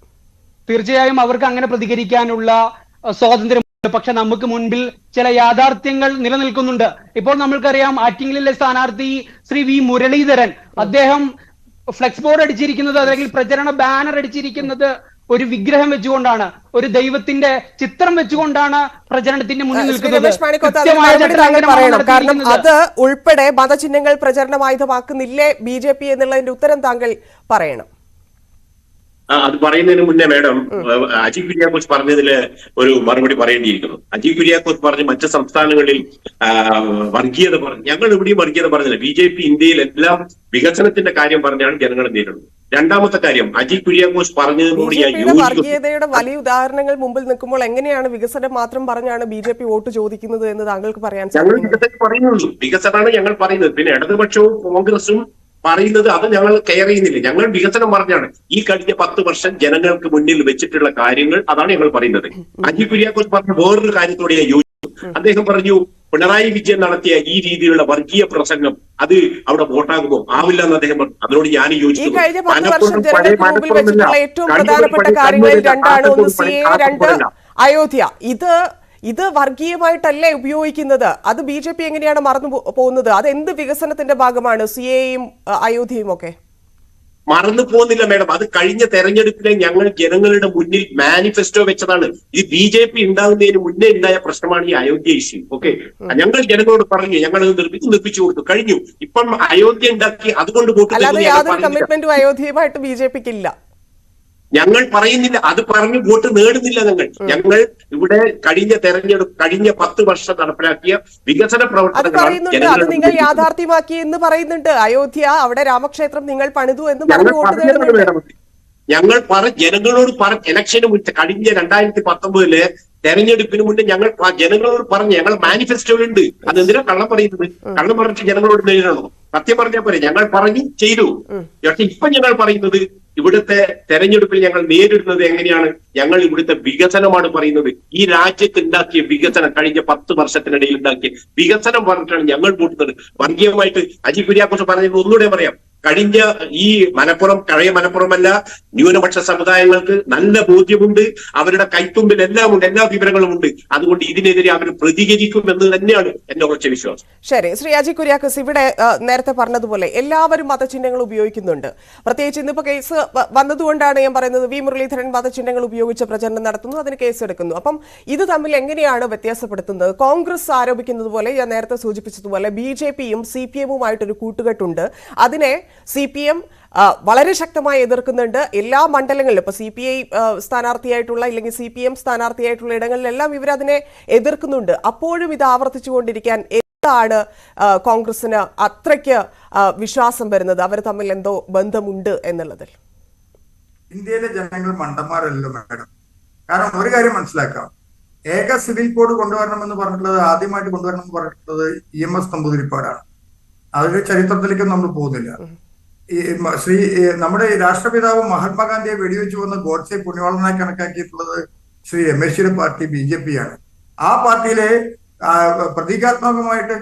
തീർച്ചയായും അവർക്ക് അങ്ങനെ പ്രതികരിക്കാനുള്ള സ്വാതന്ത്ര്യമുണ്ട്. പക്ഷെ നമുക്ക് മുൻപിൽ ചില യാഥാർത്ഥ്യങ്ങൾ നിലനിൽക്കുന്നുണ്ട്. ഇപ്പോൾ നമ്മൾക്കറിയാം, ആറ്റിങ്ങലിലെ സ്ഥാനാർത്ഥി ശ്രീ V മുരളീധരൻ, അദ്ദേഹം ഫ്ലെക്സ് ബോർഡ് അടിച്ചിരിക്കുന്നത് അല്ലെങ്കിൽ പ്രചരണ ബാനർ അടിച്ചിരിക്കുന്നത് ഒരു വിഗ്രഹം വെച്ചുകൊണ്ടാണ്, ഒരു ദൈവത്തിന്റെ ചിത്രം വെച്ചുകൊണ്ടാണ് പ്രചരണത്തിന്റെ മുന്നിൽ നിൽക്കുന്നത്.
കാരണം അത് ഉൾപ്പെടെ മതചിഹ്നങ്ങൾ പ്രചരണമായുധമാക്കുന്നില്ലേ BJP എന്നുള്ളതിന്റെ ഉത്തരം താങ്കൾ പറയണം.
അത് പറയുന്നതിന് മുന്നേ മാഡം, അജയ് കുര്യാക്കോസ് പറഞ്ഞതില് ഒരു മറുപടി പറയേണ്ടിയിരിക്കുന്നു. അജയ് കുര്യാക്കോസ് പറഞ്ഞ് മറ്റ് സംസ്ഥാനങ്ങളിൽ വർഗീയത പറഞ്ഞു, ഞങ്ങൾ ഇവിടെയും വർഗീയത പറഞ്ഞില്ല. BJP ഇന്ത്യയിൽ എല്ലാം വികസനത്തിന്റെ കാര്യം പറഞ്ഞാണ് ജനങ്ങളെ നേരിടുന്നത്. രണ്ടാമത്തെ കാര്യം, അജയ് കുര്യാക്കോസ് പറഞ്ഞതിനോട് ഞാൻ
വർഗീയതയുടെ വലിയ ഉദാഹരണങ്ങൾ മുമ്പിൽ നിൽക്കുമ്പോൾ എങ്ങനെയാണ് വികസനം മാത്രം പറഞ്ഞാണ് BJP വോട്ട് ചോദിക്കുന്നത് എന്ന് താങ്കൾക്ക് പറയാൻ
ഞങ്ങൾ വികസനം പറയുന്നുള്ളൂ. വികസനമാണ് ഞങ്ങൾ പറയുന്നത്. പിന്നെ ഇടതുപക്ഷവും കോൺഗ്രസും പറയുന്നത് അത് ഞങ്ങൾ കെയർ ചെയ്യുന്നില്ല. ഞങ്ങൾ വികസനം പറഞ്ഞാണ് ഈ കഴിഞ്ഞ 10 വർഷം ജനങ്ങൾക്ക് മുന്നിൽ വെച്ചിട്ടുള്ള കാര്യങ്ങൾ, അതാണ് ഞങ്ങൾ പറയുന്നത്. അജയ് കുര്യാക്കോസ് പറഞ്ഞ വേറൊരു കാര്യത്തോടെ ഞാൻ യോജിച്ചു. അദ്ദേഹം പറഞ്ഞു, പിണറായി വിജയൻ നടത്തിയ ഈ രീതിയിലുള്ള വർഗീയ പ്രസംഗം അത് അവിടെ വോട്ടാകുമോ? ആവില്ല എന്ന് അദ്ദേഹം പറഞ്ഞു. അതിനോട് ഞാൻ യോജിച്ചു.
ഏറ്റവും പ്രധാനപ്പെട്ട കാര്യങ്ങളിൽ രണ്ടാണ്. ഒന്ന് CAA, 2 അയോധ്യ. ഇത് വർഗീയമായിട്ടല്ലേ ഉപയോഗിക്കുന്നത്? അത് BJP എങ്ങനെയാണ് മറന്നു പോകുന്നത്? അത് എന്ത് വികസനത്തിന്റെ ഭാഗമാണ് CAA-യും അയോധ്യയും ഒക്കെ?
മറന്നു പോകുന്നില്ല മാഡം. അത് കഴിഞ്ഞ തെരഞ്ഞെടുപ്പിലെ ഞങ്ങൾ ജനങ്ങളുടെ മുന്നിൽ മാനിഫെസ്റ്റോ വെച്ചതാണ്. ഇത് BJP ഉണ്ടാകുന്നതിന് മുന്നേ ഉണ്ടായ പ്രശ്നമാണ് ഈ അയോധ്യ ഇഷ്യൂ. ഓക്കെ, ഞങ്ങൾ ജനങ്ങളോട് പറഞ്ഞു, ഞങ്ങൾ നിർമ്മിച്ചു കൊടുത്തു, കഴിഞ്ഞു. ഇപ്പം അയോധ്യ ഉണ്ടാക്കി അതുകൊണ്ട്
കമ്മിറ്റ്മെന്റും അയോധ്യയുമായിട്ട് BJPക്ക് ഇല്ല.
ഞങ്ങൾ പറയുന്നില്ല, അത് പറഞ്ഞ് വോട്ട് നേടുന്നില്ല. ഞങ്ങൾ ഇവിടെ കഴിഞ്ഞ 10 വർഷം നടപ്പിലാക്കിയ വികസന
പ്രവർത്തനങ്ങൾ നിങ്ങൾ യാഥാർത്ഥ്യമാക്കി എന്ന് പറയുന്നുണ്ട്. അയോധ്യ, അവിടെ രാമക്ഷേത്രം നിങ്ങൾ പണിതു എന്ന് പറഞ്ഞു വോട്ട് നേടുന്നുണ്ട്.
ഞങ്ങൾ ജനങ്ങളോട് ഇലക്ഷന് മുന്നേ കഴിഞ്ഞ 2019 തെരഞ്ഞെടുപ്പിന് മുന്നേ ഞങ്ങൾ ജനങ്ങളോട് പറഞ്ഞു, ഞങ്ങൾ മാനിഫെസ്റ്റോയിലുണ്ട്. അതെന്തിനാ കള്ളം പറയുന്നത്? കള്ളം പറഞ്ഞിട്ട് ജനങ്ങളോട് നേരിടണം. സത്യം പറഞ്ഞാൽ പോലെ ഞങ്ങൾ പറഞ്ഞു ചെയ്തു. പക്ഷെ ഇപ്പൊ ഞങ്ങൾ പറയുന്നത് ഇവിടുത്തെ തെരഞ്ഞെടുപ്പിൽ ഞങ്ങൾ നേരിടുന്നത് എങ്ങനെയാണ്? ഞങ്ങൾ ഇവിടുത്തെ വികസനമാണ് പറയുന്നത്. ഈ രാജ്യത്ത് ഉണ്ടാക്കിയ വികസനം, കഴിഞ്ഞ 10 വർഷത്തിനിടയിൽ ഉണ്ടാക്കിയ വികസനം പറഞ്ഞിട്ടാണ് ഞങ്ങൾ കൂട്ടുന്നത്. വർഗീയമായിട്ട് അജി കുര്യാക്കോസ് പറഞ്ഞത് ഒന്നുകൂടെ പറയാം. കഴിഞ്ഞ ഈ പഴയ മലപ്പുറമല്ല, ന്യൂനപക്ഷ സമുദായങ്ങൾക്ക് നല്ല ബോധ്യമുണ്ട്. അവരുടെ കൈത്തുമ്പിൽ എല്ലാം ഉണ്ട്, എല്ലാ വിവരങ്ങളും ഉണ്ട്. അതുകൊണ്ട് ഇതിനെതിരെ അവർ പ്രതികരിക്കും എന്ന് തന്നെയാണ് എന്റെ ഉറച്ച വിശ്വാസം.
ശരി, ശ്രീ അജി കുര്യാക്കോസ്, ഇവിടെ നേരത്തെ പറഞ്ഞതുപോലെ എല്ലാവരും മതചിഹ്നങ്ങൾ ഉപയോഗിക്കുന്നുണ്ട്. പ്രത്യേകിച്ച് ഇന്നിപ്പോ കേസ് വന്നതുകൊണ്ടാണ് ഞാൻ പറയുന്നത്, വി മുരളീധരൻ മതചിഹ്നങ്ങൾ ഉപയോഗിച്ച് പ്രചരണം നടത്തുന്നു, അതിന് കേസെടുക്കുന്നു. അപ്പം ഇത് തമ്മിൽ എങ്ങനെയാണ് വ്യത്യാസപ്പെടുത്തുന്നത്? കോൺഗ്രസ് ആരോപിക്കുന്നത് പോലെ, ഞാൻ നേരത്തെ സൂചിപ്പിച്ചതുപോലെ BJPയും CPMുമായിട്ടൊരു കൂട്ടുകെട്ടുണ്ട്. അതിനെ CPM വളരെ ശക്തമായി എതിർക്കുന്നുണ്ട്. എല്ലാ മണ്ഡലങ്ങളിലും ഇപ്പൊ CPI സ്ഥാനാർത്ഥിയായിട്ടുള്ള അല്ലെങ്കിൽ CPM സ്ഥാനാർത്ഥിയായിട്ടുള്ള ഇടങ്ങളിലെല്ലാം ഇവരതിനെ എതിർക്കുന്നുണ്ട്. അപ്പോഴും ഇത് ആവർത്തിച്ചുകൊണ്ടിരിക്കാൻ എന്താണ് കോൺഗ്രസിന് അത്രയ്ക്ക് വിശ്വാസം വരുന്നത്? അവർ തമ്മിൽ എന്തോ ബന്ധമുണ്ട് എന്നുള്ളതിൽ.
ഇന്ത്യയിലെ ജനങ്ങൾ മണ്ടന്മാരല്ലോ മാഡം. കാരണം ഒരു കാര്യം മനസ്സിലാക്കാം, ഏക സിവിൽ കോഡ് കൊണ്ടുവരണമെന്ന് പറഞ്ഞിട്ടുള്ളത്, ആദ്യമായിട്ട് കൊണ്ടുവരണമെന്ന് പറഞ്ഞിട്ടുള്ളത് EMS നമ്പൂതിരിപ്പാടാണ്. അതിന്റെ ചരിത്രത്തിലേക്ക് നമ്മൾ പോകുന്നില്ല. നമ്മുടെ രാഷ്ട്രപിതാവ് മഹാത്മാഗാന്ധിയെ വെടിവെച്ചു വന്ന ഗോഡ്സെ പുണ്യവാളനായി കണക്കാക്കിയിട്ടുള്ളത് ശ്രീ രമേശിയുടെ പാർട്ടി BJP ആണ്. ആ പാർട്ടിയിലെ പ്രതീകാത്മകമായിട്ട്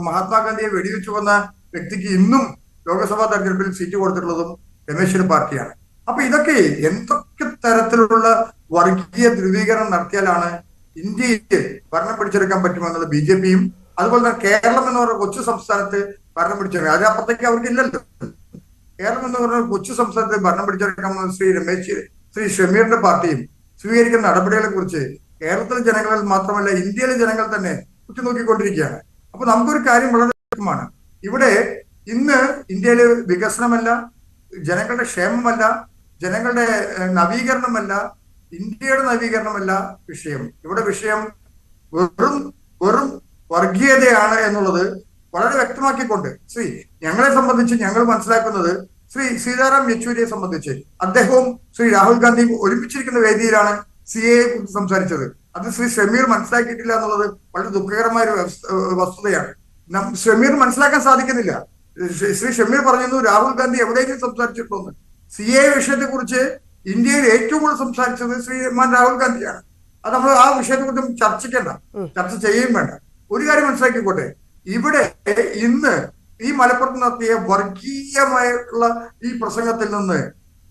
മഹാത്മാഗാന്ധിയെ വെടിവെച്ചു വന്ന വ്യക്തിക്ക് ഇന്നും ലോക്സഭാ തെരഞ്ഞെടുപ്പിൽ സീറ്റ് കൊടുത്തിട്ടുള്ളതും രമേശിയുടെ പാർട്ടിയാണ്. അപ്പൊ ഇതൊക്കെ എന്തൊക്കെ തരത്തിലുള്ള വർഗീയ ധ്രുവീകരണം നടത്തിയാലാണ് ഇന്ത്യയിൽ ഭരണം പിടിച്ചെടുക്കാൻ പറ്റുമെന്നുള്ളത് BJPയും അതുപോലെ തന്നെ കേരളം എന്ന് പറഞ്ഞ കൊച്ചു സംസ്ഥാനത്ത് ഭരണം പിടിച്ചെടുക്കാം. അതിനപ്പുറത്തേക്ക് അവർക്ക് ഇല്ലല്ലോ. കേരളം എന്ന് പറഞ്ഞ കൊച്ചു സംസ്ഥാനത്ത് ഭരണം പിടിച്ചെടുക്കാമെന്ന് ശ്രീ ഷമീറിന്റെ പാർട്ടിയും സ്വീകരിക്കുന്ന നടപടികളെ കുറിച്ച് കേരളത്തിലെ ജനങ്ങളിൽ മാത്രമല്ല ഇന്ത്യയിലെ ജനങ്ങൾ തന്നെ ഉറ്റുനോക്കിക്കൊണ്ടിരിക്കുകയാണ്. അപ്പൊ നമുക്കൊരു കാര്യം വളരെ വ്യക്തമാണ്. ഇവിടെ ഇന്ന് ഇന്ത്യയിലെ വികസനമല്ല, ജനങ്ങളുടെ ക്ഷേമമല്ല, ജനങ്ങളുടെ നവീകരണമല്ല, ഇന്ത്യയുടെ നവീകരണമല്ല വിഷയം. ഇവിടെ വിഷയം വെറും വർഗീയതയാണ് എന്നുള്ളത് വളരെ വ്യക്തമാക്കിക്കൊണ്ട് ഞങ്ങളെ സംബന്ധിച്ച് ഞങ്ങൾ മനസ്സിലാക്കുന്നത്, ശ്രീ സീതാറാം യെച്ചൂരിയെ സംബന്ധിച്ച് അദ്ദേഹവും ശ്രീ രാഹുൽ ഗാന്ധിയും ഒരുമിച്ചിരിക്കുന്ന വേദിയിലാണ് CAA കുറിച്ച് സംസാരിച്ചത്. അത് ശ്രീ ഷമീർ മനസ്സിലാക്കിയിട്ടില്ല എന്നുള്ളത് വളരെ ദുഃഖകരമായ ഒരു വസ്തുതയാണ്. ഷമീർ മനസ്സിലാക്കാൻ സാധിക്കുന്നില്ല. ശ്രീ ഷമീർ പറഞ്ഞിരുന്നു രാഹുൽ ഗാന്ധി എവിടെയെങ്കിലും സംസാരിച്ചിട്ടുണ്ടെന്ന്. CAA വിഷയത്തെ കുറിച്ച് ഇന്ത്യയിൽ ഏറ്റവും കൂടുതൽ സംസാരിച്ചത് ശ്രീമാൻ രാഹുൽ ഗാന്ധിയാണ്. അത് നമ്മൾ ആ വിഷയത്തെ കുറിച്ച് ചർച്ച ചെയ്യുകയും വേണ്ട. ഒരു കാര്യം മനസ്സിലാക്കിക്കോട്ടെ, ഇവിടെ ഇന്ന് ഈ മലപ്പുറത്ത് നടത്തിയ വർഗീയമായിട്ടുള്ള ഈ പ്രസംഗത്തിൽ നിന്ന്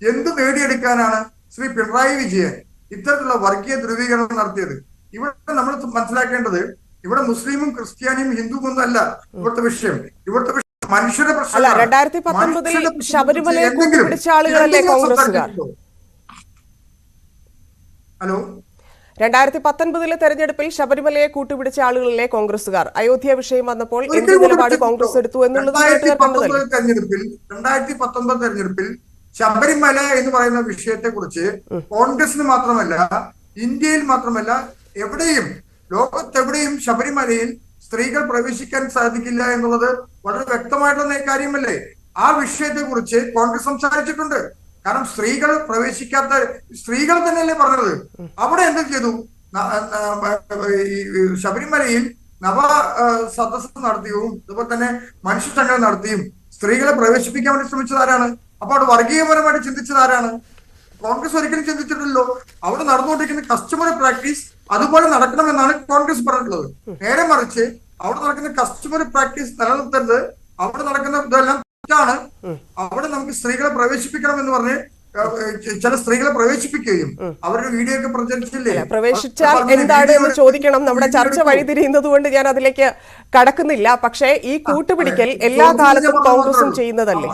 എന്ത് നേടിയെടുക്കാനാണ് ശ്രീ പിണറായി വിജയൻ ഇത്തരത്തിലുള്ള വർഗീയ ധ്രുവീകരണം നടത്തിയത്? ഇവിടെ നമ്മൾ മനസ്സിലാക്കേണ്ടത്, ഇവിടെ മുസ്ലിമും ക്രിസ്ത്യാനിയും ഹിന്ദുവും ഒന്നും അല്ല ഇവിടുത്തെ വിഷയം. ഇവിടുത്തെ വിഷയം മനുഷ്യരുടെ പ്രശ്നം.
2019 ശബരിമലയെ കൂട്ടുപിടിച്ച ആളുകളല്ലേ കോൺഗ്രസ്സുകാർ?
ഹലോ,
2019 തെരഞ്ഞെടുപ്പിൽ ശബരിമലയെ കൂട്ടുപിടിച്ച ആളുകളിലെ കോൺഗ്രസുകാർ. അയോധ്യ വിഷയം വന്നപ്പോൾ എന്ത് നിലപാട് കോൺഗ്രസ് എടുത്തു എന്നുള്ളത്
2019 തെരഞ്ഞെടുപ്പിൽ ശബരിമല എന്ന് പറയുന്ന വിഷയത്തെ കുറിച്ച് കോൺഗ്രസിന് മാത്രമല്ല, ഇന്ത്യയിൽ മാത്രമല്ല, എവിടെയും ലോകത്തെവിടെയും ശബരിമലയിൽ സ്ത്രീകൾ പ്രവേശിക്കാൻ സാധിക്കില്ല എന്നുള്ളത് വളരെ വ്യക്തമായിട്ടുള്ള കാര്യമല്ലേ? ആ വിഷയത്തെ കുറിച്ച് കോൺഗ്രസ് സംസാരിച്ചിട്ടുണ്ട്. കാരണം സ്ത്രീകൾ പ്രവേശിക്കാത്ത സ്ത്രീകൾ തന്നെയല്ലേ പറഞ്ഞത്. അവിടെ എന്ത് ചെയ്തു? ശബരിമലയിൽ നവ സദസ്സ് നടത്തിയും അതുപോലെ തന്നെ മനുഷ്യചങ്ങല നടത്തിയും സ്ത്രീകളെ പ്രവേശിപ്പിക്കാൻ വേണ്ടി ശ്രമിച്ചത് ആരാണ്? അപ്പൊ അവിടെ വർഗീയപരമായിട്ട് ചിന്തിച്ചത് ആരാണ്? കോൺഗ്രസ് ഒരിക്കലും ചിന്തിച്ചിട്ടില്ലല്ലോ. അവിടെ നടന്നുകൊണ്ടിരിക്കുന്ന കസ്റ്റമറി പ്രാക്ടീസ് അതുപോലെ നടക്കണമെന്നാണ് കോൺഗ്രസ് പറഞ്ഞിട്ടുള്ളത്. നേരെ മറിച്ച് അവിടെ നടക്കുന്ന കസ്റ്റമറി പ്രാക്ടീസ് നിലനിർത്തരുത്, അവിടെ നടക്കുന്ന ഇതെല്ലാം തെറ്റാണ്, അവിടെ നമുക്ക് സ്ത്രീകളെ പ്രവേശിപ്പിക്കണം എന്ന് പറഞ്ഞ് ചില സ്ത്രീകളെ പ്രവേശിപ്പിക്കുകയും അവരുടെ വീഡിയോ ഒക്കെ പ്രചരിച്ചില്ലേ?
പ്രവേശിച്ചാൽ എന്താണ് എന്ന് ചോദിക്കണം. നമ്മുടെ ചർച്ച വഴിതിരിയുന്നത് കൊണ്ട് ഞാൻ അതിലേക്ക് കടക്കുന്നില്ല. പക്ഷേ ഈ കൂട്ടുപിടിക്കൽ എല്ലാ കാലത്തും കോൺഗ്രസും ചെയ്യുന്നതല്ലേ?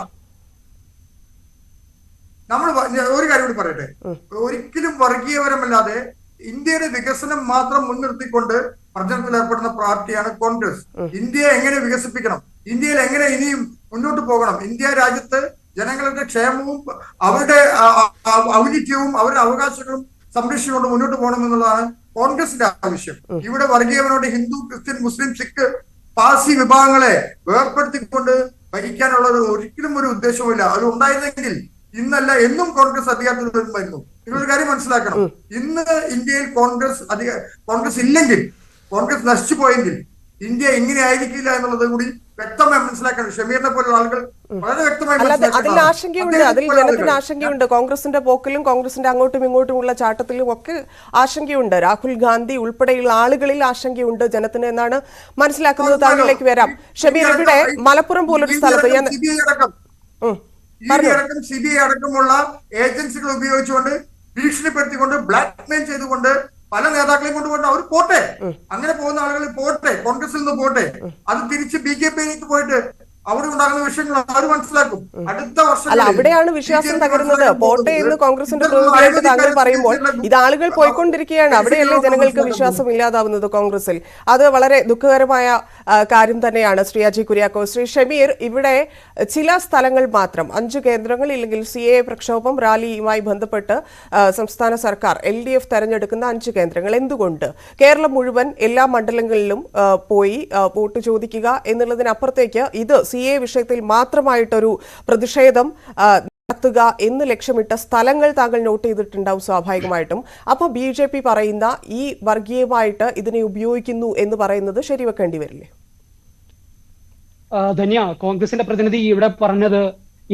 കാര്യങ്ങൾ പറയട്ടെ. ഒരിക്കലും വർഗീയപരമല്ലാതെ ഇന്ത്യയുടെ വികസനം മാത്രം മുൻനിർത്തിക്കൊണ്ട് പ്രചരണത്തിൽ ഏർപ്പെടുന്ന പാർട്ടിയാണ് കോൺഗ്രസ്. ഇന്ത്യയെ എങ്ങനെ വികസിപ്പിക്കണം, ഇന്ത്യയിൽ എങ്ങനെ ഇനിയും മുന്നോട്ട് പോകണം, ഇന്ത്യ രാജ്യത്ത് ജനങ്ങളുടെ ക്ഷേമവും അവരുടെ ഔന്നിത്യവും അവരുടെ അവകാശങ്ങളും സംരക്ഷിച്ചുകൊണ്ട് മുന്നോട്ട് പോകണം എന്നുള്ളതാണ് കോൺഗ്രസിന്റെ ആവശ്യം. ഇവിടെ വർഗീയവനോട് ഹിന്ദു, ക്രിസ്ത്യൻ, മുസ്ലിം, സിഖ്, പാർസി വിഭാഗങ്ങളെ വേർപ്പെടുത്തിക്കൊണ്ട് ഭരിക്കാനുള്ള ഒരിക്കലും ഒരു ഉദ്ദേശവുമില്ല. അത് ഉണ്ടായിരുന്നെങ്കിൽ ഇന്നല്ല എന്നും കോൺഗ്രസ് അധികാരത്തിൽ വരുമായിരുന്നു. നിങ്ങളൊരു കാര്യം മനസ്സിലാക്കണം, ഇന്ന് ഇന്ത്യയിൽ കോൺഗ്രസ് ഇല്ലെങ്കിൽ, കോൺഗ്രസ് നശിച്ചു പോയെങ്കിൽ ഇന്ത്യ ഇങ്ങനെ ആയിരിക്കില്ല എന്നുള്ളത് കൂടി വ്യക്തമായി മനസ്സിലാക്കണം. ഷമീറിനെ പോലുള്ള ആളുകൾ വളരെ വ്യക്തമായി
അതിൽ ആശങ്കയുണ്ട്, അതിൽ ജനത്തിന് ആശങ്കയുണ്ട്. കോൺഗ്രസിന്റെ പോക്കിലും കോൺഗ്രസിന്റെ അങ്ങോട്ടും ഇങ്ങോട്ടുമുള്ള ചാട്ടത്തിലും ഒക്കെ ആശങ്കയുണ്ട്. രാഹുൽ ഗാന്ധി ഉൾപ്പെടെയുള്ള ആളുകളിൽ ആശങ്കയുണ്ട് ജനത്തിന് എന്നാണ് മനസ്സിലാക്കുന്നത്. താങ്കളിലേക്ക് വരാം. ഷമീർ, ഇവിടെ മലപ്പുറം പോലൊരു സ്ഥലത്ത്
CBI അടക്കമുള്ള ഏജൻസികൾ ഉപയോഗിച്ചുകൊണ്ട് ഭീഷണിപ്പെടുത്തിക്കൊണ്ട് ബ്ലാക്ക്മെയിൽ ചെയ്തുകൊണ്ട് പല നേതാക്കളെയും കൊണ്ടുപോയിട്ട് അവർ പോട്ടെ, അങ്ങനെ പോകുന്ന ആളുകൾ പോട്ടെ, കോൺഗ്രസിൽ നിന്ന് പോട്ടെ, അത് തിരിച്ച് BJPയിലേക്ക് പോയിട്ട് അവിടെ ഉണ്ടാകുന്ന വിഷയങ്ങൾ അവർ മനസ്സിലാക്കും. അടുത്ത വർഷം
അല്ല, അവിടെയാണ് വിശ്വാസം തകരുന്നത്. പോട്ടെ എന്ന് കോൺഗ്രസിന്റെ പ്രതിനിധിയായിട്ട് താങ്കൾ പറയുമ്പോൾ ഇത് ആളുകൾ പോയിക്കൊണ്ടിരിക്കുകയാണ്. അവിടെയല്ലേ ജനങ്ങൾക്ക് വിശ്വാസം ഇല്ലാതാവുന്നത് കോൺഗ്രസിൽ? അത് വളരെ ദുഃഖകരമായ കാര്യം തന്നെയാണ്. ശ്രീ അജി കുര്യാക്കോസ്, ശ്രീ ഷമീർ, ഇവിടെ ചില സ്ഥലങ്ങൾ മാത്രം 5 കേന്ദ്രങ്ങൾ ഇല്ലെങ്കിൽ CAA പ്രക്ഷോഭം റാലിയുമായി ബന്ധപ്പെട്ട് സംസ്ഥാന സർക്കാർ LDF തെരഞ്ഞെടുക്കുന്ന 5 കേന്ദ്രങ്ങൾ എന്തുകൊണ്ട് കേരളം മുഴുവൻ എല്ലാ മണ്ഡലങ്ങളിലും പോയി വോട്ട് ചോദിക്കുക എന്നുള്ളതിനപ്പുറത്തേക്ക് ഇത് CAA വിഷയത്തിൽ മാത്രമായിട്ടൊരു പ്രതിഷേധം നടത്തുക എന്ന് ലക്ഷ്യമിട്ട സ്ഥലങ്ങൾ താങ്കൾ നോട്ട് ചെയ്തിട്ടുണ്ടാവും സ്വാഭാവികമായിട്ടും. അപ്പൊ BJP പറയുന്ന ഈ വർഗീയമായിട്ട് ഇതിനെ ഉപയോഗിക്കുന്നു എന്ന് പറയുന്നത് ശരിവെക്കേണ്ടി വരില്ലേ?
ധന്യ, കോൺഗ്രസിന്റെ പ്രതിനിധി ഇവിടെ പറഞ്ഞത്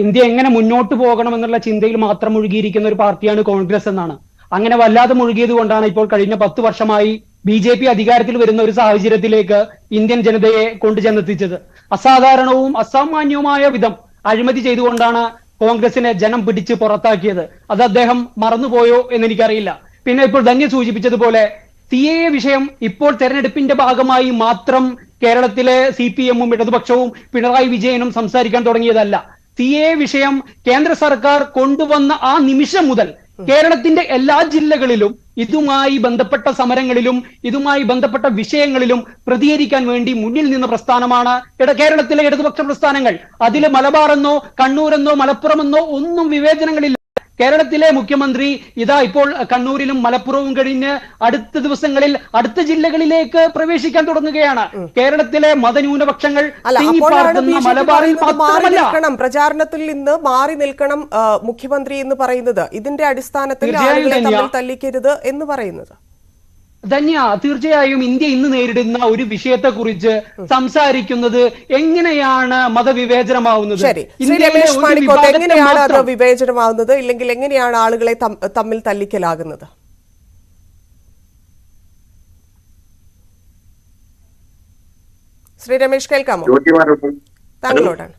ഇന്ത്യ എങ്ങനെ മുന്നോട്ട് പോകണം എന്നുള്ള ചിന്തയിൽ മാത്രം മുഴുകിയിരിക്കുന്ന ഒരു പാർട്ടിയാണ് കോൺഗ്രസ് എന്നാണ്. അങ്ങനെ വല്ലാതെ മുഴുകിയത് കൊണ്ടാണ് ഇപ്പോൾ കഴിഞ്ഞ 10 വർഷമായി BJP അധികാരത്തിൽ വരുന്ന ഒരു സാഹചര്യത്തിലേക്ക് ഇന്ത്യൻ ജനതയെ കൊണ്ടുചെന്നെത്തിച്ചത്. അസാധാരണവും അസാമാന്യവുമായ വിധം അഴിമതി ചെയ്തുകൊണ്ടാണ് കോൺഗ്രസിനെ ജനം പിടിച്ച് പുറത്താക്കിയത്. അത് അദ്ദേഹം മറന്നുപോയോ എന്നെനിക്കറിയില്ല. പിന്നെ ഇപ്പോൾ ധന്യ സൂചിപ്പിച്ചതുപോലെ CAA വിഷയം ഇപ്പോൾ തെരഞ്ഞെടുപ്പിന്റെ ഭാഗമായി മാത്രം കേരളത്തിലെ CPM-ഉം ഇടതുപക്ഷവും പിണറായി വിജയനും സംസാരിക്കാൻ തുടങ്ങിയതല്ല. CAA വിഷയം കേന്ദ്ര സർക്കാർ കൊണ്ടുവന്ന ആ നിമിഷം മുതൽ കേരളത്തിന്റെ എല്ലാ ജില്ലകളിലും ഇതുമായി ബന്ധപ്പെട്ട സമരങ്ങളിലും ഇതുമായി ബന്ധപ്പെട്ട വിഷയങ്ങളിലും പ്രതികരിക്കാൻ വേണ്ടി മുന്നിൽ നിന്ന പ്രസ്ഥാനമാണ് കേരളത്തിലെ ഇടതുപക്ഷ പ്രസ്ഥാനങ്ങൾ. അതിൽ മലബാറെന്നോ കണ്ണൂരെന്നോ മലപ്പുറമെന്നോ ഒന്നും വിവേചനങ്ങളില്ല. കേരളത്തിലെ മുഖ്യമന്ത്രി ഇതാ ഇപ്പോൾ കണ്ണൂരിലും മലപ്പുറവും കഴിഞ്ഞ് അടുത്ത ദിവസങ്ങളിൽ അടുത്ത ജില്ലകളിലേക്ക് പ്രവേശിക്കാൻ തുടങ്ങുകയാണ്. കേരളത്തിലെ മതന്യൂനപക്ഷങ്ങൾ മലബാറിൽ മാത്രമല്ല,
പ്രചാരണത്തിൽ നിന്ന് മാറി നിൽക്കണം മുഖ്യമന്ത്രി എന്ന് പറയുന്നത്. ഇതിന്റെ അടിസ്ഥാനത്തിൽ ആളുകളെ തമ്മിൽ തല്ലിക്കരുത് എന്ന് പറയുന്നത്.
ധന്യ, തീർച്ചയായും ഇന്ത്യ ഇന്ന് നേരിടുന്ന ഒരു വിഷയത്തെ കുറിച്ച് സംസാരിക്കുന്നത് എങ്ങനെയാണ് മതവിവേചനമാവുന്നത്,
എങ്ങനെയാണ് അത് വിവേചനമാവുന്നത്, ഇല്ലെങ്കിൽ എങ്ങനെയാണ് ആളുകളെ തമ്മിൽ തല്ലിക്കലാകുന്നത്? ശ്രീ രമേശ്, കേൾക്കാമോ? താങ്കളോടാണ്.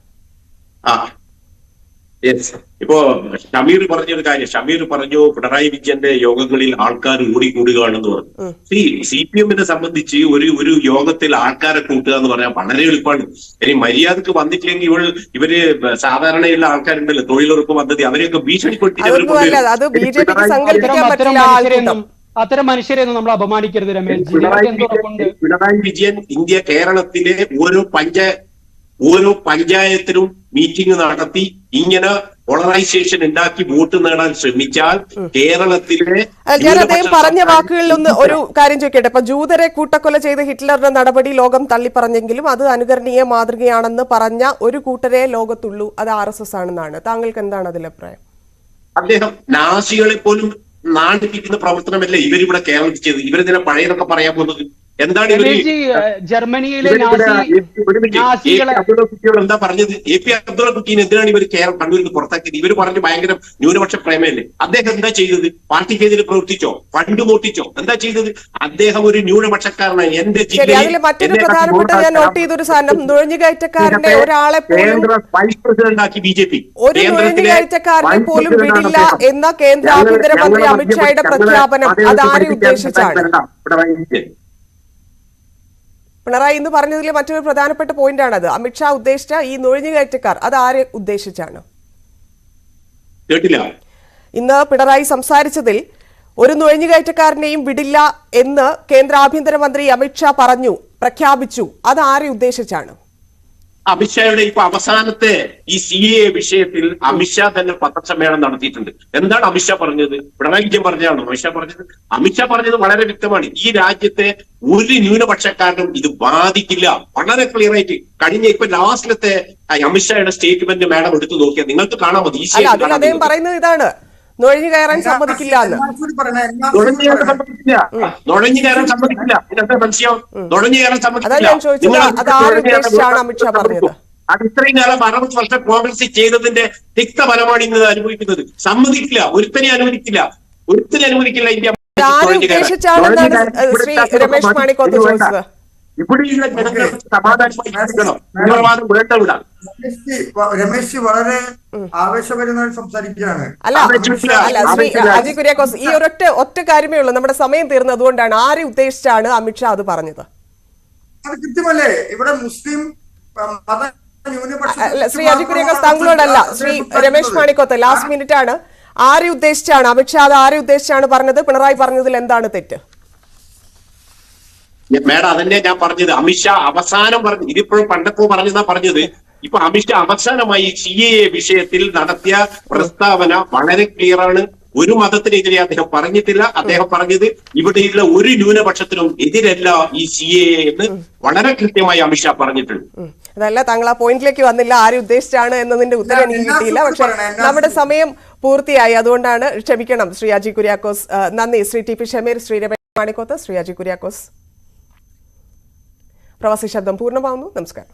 ഇപ്പോ ഷമീർ പറഞ്ഞൊരു കാര്യം, ഷമീർ പറഞ്ഞു പിണറായി വിജയന്റെ യോഗങ്ങളിൽ ആൾക്കാർ കൂടിക്കൂടുകയാണെന്ന് പറഞ്ഞു. CPM-നെ സംബന്ധിച്ച് ഒരു യോഗത്തിൽ ആൾക്കാരെ കൂട്ടുക എന്ന് പറഞ്ഞാൽ വളരെ എളുപ്പമാണ്. ഇനി മര്യാദക്ക് വന്നിട്ടില്ലെങ്കിൽ ഇവര് സാധാരണയുള്ള ആൾക്കാരുണ്ടല്ലോ, തൊഴിലുറപ്പ് പദ്ധതി, അവരെയൊക്കെ ഭീഷണിപ്പെടുത്തി
അത്തരം മനുഷ്യരെയൊന്നും നമ്മൾ അപമാനിക്കരുത് രമേശ്.
പിണറായി വിജയൻ കേരളത്തിലെ ഓരോ പഞ്ചായത്തിലും മീറ്റിംഗ് നടത്തി ഇങ്ങനെ പോളറൈസേഷൻ ഉണ്ടാക്കി വോട്ട് നേടാൻ ശ്രമിച്ചാൽ കേരളത്തിലെ
ഞാൻ അദ്ദേഹം പറഞ്ഞ വാക്കുകളിൽ ഒന്ന് ഒരു കാര്യം ചോദിക്കട്ടെ. ഇപ്പൊ ജൂതരെ കൂട്ടക്കൊല ചെയ്ത ഹിറ്റ്ലറുടെ നടപടി ലോകം തള്ളിപ്പറഞ്ഞെങ്കിലും അത് അനുകരണീയ മാതൃകയാണെന്ന് പറഞ്ഞ ഒരു കൂട്ടരെ ലോകത്തുള്ളൂ, അത് RSS ആണെന്നാണ്. താങ്കൾക്ക് എന്താണ് അതിൽ അഭിപ്രായം?
അദ്ദേഹം നാസികളെ പോലും നാടിപ്പിക്കുന്ന പ്രവർത്തനമല്ലേ ഇവരിവിടെ കേരളത്തിൽ ചെയ്തത്. ഇവരിതിനെ പഴയതൊക്കെ പറയാൻ പോകുന്നത് എന്താണ്?
ജർമ്മനിയിലെ
എന്താ പറഞ്ഞത്? AP അബ്ദുള്ള കുട്ടീനെ എന്തിനാണ് ഇവർ കണ്ണൂരിൽ നിന്ന് പുറത്താക്കിയത്? ഇവർ പറഞ്ഞു ഭയങ്കര ന്യൂനപക്ഷ പ്രേമയല്ലേ. അദ്ദേഹം എന്താ ചെയ്തത്? പാർട്ടിക്കെതിരെ പ്രവർത്തിച്ചോ? ഫണ്ട് മോട്ടിച്ചോ? എന്താ ചെയ്തത്? അദ്ദേഹം ഒരു ന്യൂനപക്ഷക്കാരനാണ്. എന്റെ ജില്ലയിൽ
മറ്റൊരു പ്രധാനപ്പെട്ട ഞാൻ നോട്ട് ചെയ്തൊരു സാധനം, നുഴഞ്ഞുകയറ്റക്കാരന്റെ ഒരാളെ
വൈസ് പ്രസിഡന്റ് ആക്കി BJP.
ഒരു നുഴഞ്ഞുകയറ്റക്കാരനെ പോലും വിടില്ല എന്ന കേന്ദ്ര ആഭ്യന്തരമന്ത്രി അമിത്ഷായുടെ പ്രഖ്യാപനം അതാരെ ഉദ്ദേശിച്ചാണ്? പിണറായി എന്ന് പറഞ്ഞതിലെ മറ്റൊരു പ്രധാനപ്പെട്ട പോയിന്റാണത്. അമിത്ഷാ ഉദ്ദേശിച്ച ഈ നുഴഞ്ഞുകയറ്റക്കാർ അത് ആരെ ഉദ്ദേശിച്ചാണ്? ഇന്ന് പിണറായി സംസാരിച്ചതിൽ ഒരു നുഴഞ്ഞുകയറ്റക്കാരനെയും വിടില്ല എന്ന് കേന്ദ്ര ആഭ്യന്തരമന്ത്രി അമിത്ഷാ പ്രഖ്യാപിച്ചു. അത് ആരെ ഉദ്ദേശിച്ചാണ്?
അമിത്ഷായുടെ ഇപ്പൊ അവസാനത്തെ ഈ CAA വിഷയത്തിൽ അമിത്ഷാ തന്നെ പത്രസമ്മേളനം നടത്തിയിട്ടുണ്ട്. എന്താണ് അമിത്ഷാ പറഞ്ഞത്? പിണറായി വിജയൻ പറഞ്ഞതാണോ അമിത്ഷാ പറഞ്ഞത്? അമിത്ഷാ പറഞ്ഞത് വളരെ വ്യക്തമാണ്. ഈ രാജ്യത്തെ ഒരു ന്യൂനപക്ഷക്കാരനും ഇത് ബാധിക്കില്ല. വളരെ ക്ലിയർ ആയിട്ട് ഇപ്പൊ ലാസ്റ്റിലത്തെ അമിത്ഷായുടെ സ്റ്റേറ്റ്മെന്റ് മാഡം എടുത്തു നോക്കിയാൽ നിങ്ങൾക്ക് കാണാൻ മതി.
അദ്ദേഹം പറയുന്നത് ഇതാണ്, നുഴഞ്ഞു കയറാൻ സമ്മതിക്കില്ല എന്ന്.
നുഴഞ്ഞു കയറാൻ സമ്മതിക്കില്ല. ഇതെന്താ മനസ്സിലാവും? നുഴഞ്ഞു കയറാൻ സമ്മതിക്കില്ല. അത് ഇത്രയും കാലം 60 വർഷം കോൺഗ്രസ് ചെയ്തതിന്റെ തിക്തഫലമാണ് ഇന്ന് അനുഭവിക്കുന്നത്. സമ്മതിക്കില്ല, ഒരുത്തനെ അനുവദിക്കില്ല, ഇന്ത്യ.
രമേശ് മാണിക്കോത്ത് ചോദിച്ചത്
ഇവിടെയുള്ള ജനങ്ങൾക്ക് സമാധാനമായി വേണ്ടവിടാം.
രമേശ് വളരെ ആവേശപരമായി സംസാരിക്കുകയാണ്.
അജയ് കുര്യാക്കോസ്, ഈ ഒറ്റ കാര്യമേ ഉള്ളൂ, നമ്മുടെ സമയം തീർന്നു. അതുകൊണ്ടാണ് ആരെ ഉദ്ദേശിച്ചാണ് അമിത്ഷാ അത് പറഞ്ഞത്?
അത് കൃത്യമല്ലേ? ഇവിടെ മുസ്ലിം മത ന്യൂനപക്ഷ
ശ്രീ അജയ് കുര്യാക്കോസ് താങ്കളോടല്ല, ശ്രീ രമേശ് മാണിക്കോത്ത്, ലാസ്റ്റ് മിനിറ്റ് ആണ്. ആരെ ഉദ്ദേശിച്ചാണ് അമിത്ഷാ അത് ആരെ ഉദ്ദേശിച്ചാണ് പറഞ്ഞത്? പിണറായി പറഞ്ഞതിൽ എന്താണ് തെറ്റ്?
മേഡം അതന്നെ ഞാൻ പറഞ്ഞത്. അമിത്ഷാ അവസാനം പറഞ്ഞു, ഇതിപ്പോഴും പണ്ടപ്പോ പറഞ്ഞതാ പറഞ്ഞത്. ഇപ്പൊ അമിത്ഷാ അവസാനമായി CAA വിഷയത്തിൽ നടത്തിയ പ്രസ്താവന വളരെ ക്ലിയർ ആണ്. ഒരു മതത്തിനെതിരെ അദ്ദേഹം പറഞ്ഞിട്ടില്ല. അദ്ദേഹം പറഞ്ഞത് ഇവിടെയുള്ള ഒരു ന്യൂനപക്ഷത്തിനും എതിരല്ല ഈ CAA എന്ന് വളരെ കൃത്യമായി അമിത്ഷാ പറഞ്ഞിട്ടുണ്ട്.
അതല്ല, താങ്കൾ ആ പോയിന്റിലേക്ക് വന്നില്ല. ആരെ ഉദ്ദേശിച്ചാണ് എന്നതിന്റെ ഉത്തരം എനിക്ക് കിട്ടിയില്ല. പക്ഷെ നമ്മുടെ സമയം പൂർത്തിയായി, അതുകൊണ്ടാണ്. ക്ഷമിക്കണം ശ്രീ അജയ് കുര്യാക്കോസ്. നന്ദി ശ്രീ TP ഷമീർ, ശ്രീ രമേശ് മാണിക്കോത്ത്, ശ്രീ അജയ് കുര്യാക്കോസ്. പ്രവാസി ശബ്ദം പൂർണ്ണമാവുന്നു. നമസ്കാരം.